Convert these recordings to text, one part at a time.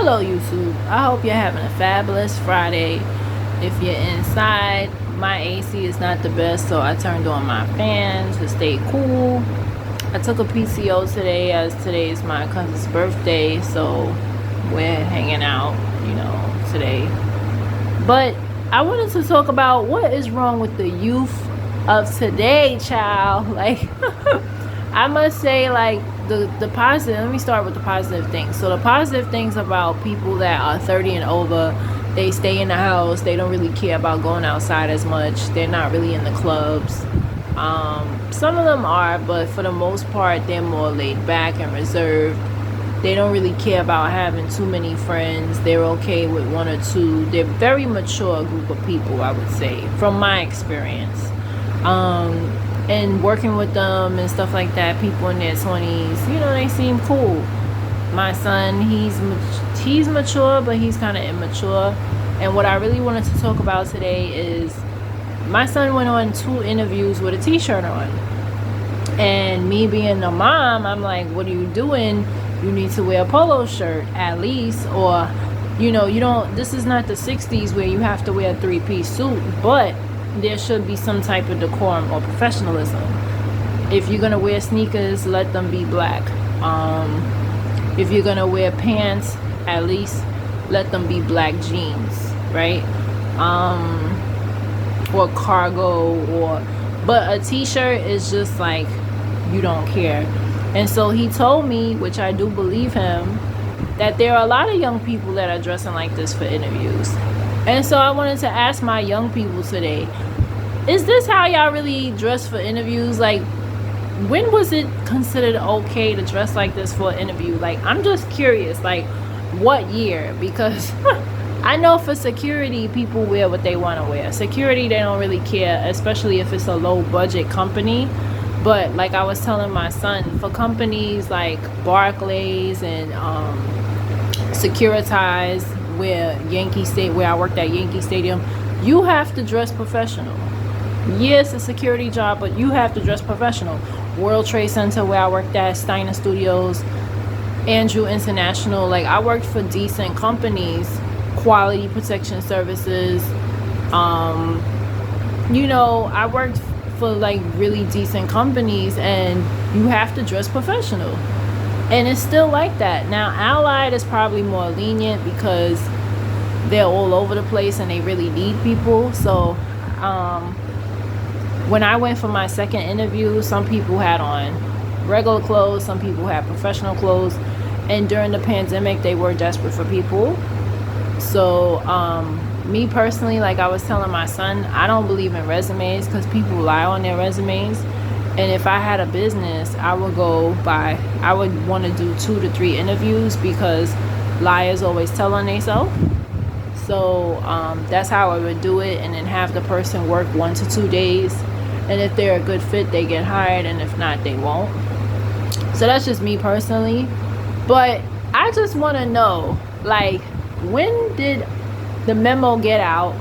Hello YouTube, I hope you're having a fabulous Friday. If you're inside, my AC is not the best, so I turned on my fan to stay cool. I took a PCO today as today is my cousin's birthday, so we're hanging out, today. But I wanted to talk about what is wrong with the youth of today, child. Like, I must say, like, the positive, let me start with the positive things. So the positive things about people that are 30 and over, they stay in the house, they don't really care about going outside as much, they're not really in the clubs. Some of them are, but for the most part, they're more laid back and reserved. They don't really care about having too many friends. They're okay with one or two. They're very mature group of people, I would say, from my experience. And working with them and stuff like that, people in their 20s, they seem cool. My son, he's mature, but he's kind of immature. And what I really wanted to talk about today is my son went on 2 interviews with a t-shirt on. And me being a mom, I'm like, what are you doing? You need to wear a polo shirt at least, or you don't, this is not the 60s where you have to wear a 3-piece suit, but there should be some type of decorum or professionalism. If you're gonna wear sneakers, let them be black. If you're gonna wear pants, at least let them be black jeans, right? Or cargo, but a t-shirt is just like, you don't care. And so he told me, which I do believe him, that there are a lot of young people that are dressing like this for interviews. And so I wanted to ask my young people today, is this how y'all really dress for interviews? Like, when was it considered okay to dress like this for an interview? Like, I'm just curious, like, what year? Because I know for security, people wear what they want to wear. Security, they don't really care, especially if it's a low budget company. But like I was telling my son, for companies like Barclays and Securitize, where I worked at Yankee Stadium, you have to dress professional. Yes, it's a security job, but you have to dress professional. World Trade Center, where I worked at, Steiner Studios, Andrew International, like I worked for decent companies, Quality Protection Services. I worked for like really decent companies, and you have to dress professional. And it's still like that. Now, Allied is probably more lenient because they're all over the place and they really need people. So when I went for my second interview, some people had on regular clothes, some people had professional clothes. And during the pandemic, they were desperate for people. So me personally, like I was telling my son, I don't believe in resumes because people lie on their resumes. And if I had a business, I would want to do 2 to 3 interviews because liars always tell on themselves. So that's how I would do it, and then have the person work 1 to 2 days. And if they're a good fit, they get hired, and if not, they won't. So that's just me personally. But I just want to know, like, when did the memo get out,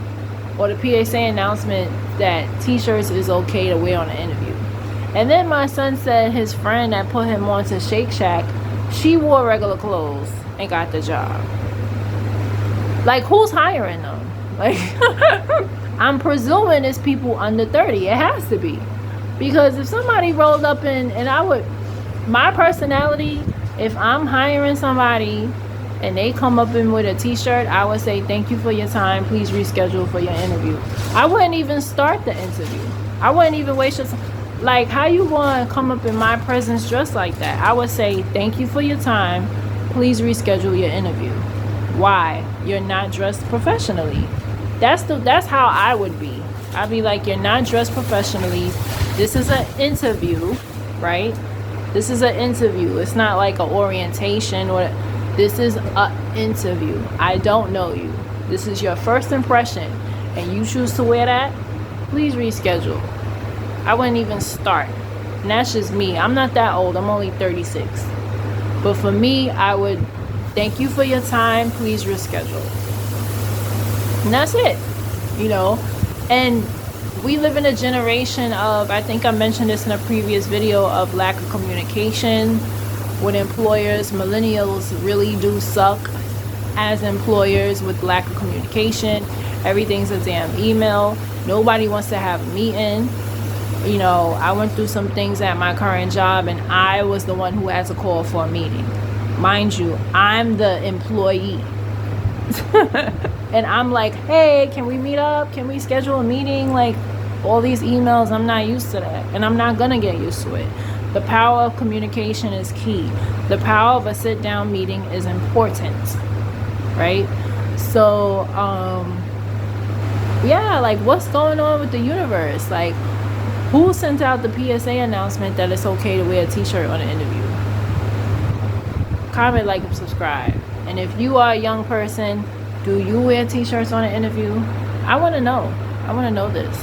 or the PSA announcement, that t-shirts is okay to wear on an interview? And then my son said his friend that put him on to Shake Shack, she wore regular clothes and got the job. Like, who's hiring them? Like, I'm presuming it's people under 30. It has to be. Because if somebody rolled up my personality, if I'm hiring somebody and they come up in with a t-shirt, I would say, thank you for your time, please reschedule for your interview. I wouldn't even start the interview. I wouldn't even waste your time. Like, how you going to come up in my presence dressed like that? I would say, thank you for your time, please reschedule your interview. Why? You're not dressed professionally. That's how I would be. I'd be like, you're not dressed professionally. This is an interview, right? This is an interview. It's not like an orientation, or this is an interview. I don't know you. This is your first impression, and you choose to wear that, please reschedule. I wouldn't even start. And that's just me. I'm not that old. I'm only 36. But for me, I would, thank you for your time, please reschedule. And that's it. And we live in a generation of, I think I mentioned this in a previous video, of lack of communication with employers. Millennials really do suck. as employers with lack of communication. Everything's a damn email. Nobody wants to have a meeting. You know, I went through some things at my current job and I was the one who had to call for a meeting. Mind you, I'm the employee. And I'm like, hey, can we meet up? Can we schedule a meeting? Like, all these emails, I'm not used to that. And I'm not gonna get used to it. The power of communication is key. The power of a sit-down meeting is important, right? So, yeah, like, what's going on with the universe? Like, who sent out the PSA announcement that it's okay to wear a t-shirt on an interview? Comment, like, and subscribe. And if you are a young person, do you wear t-shirts on an interview? I want to know. I want to know this.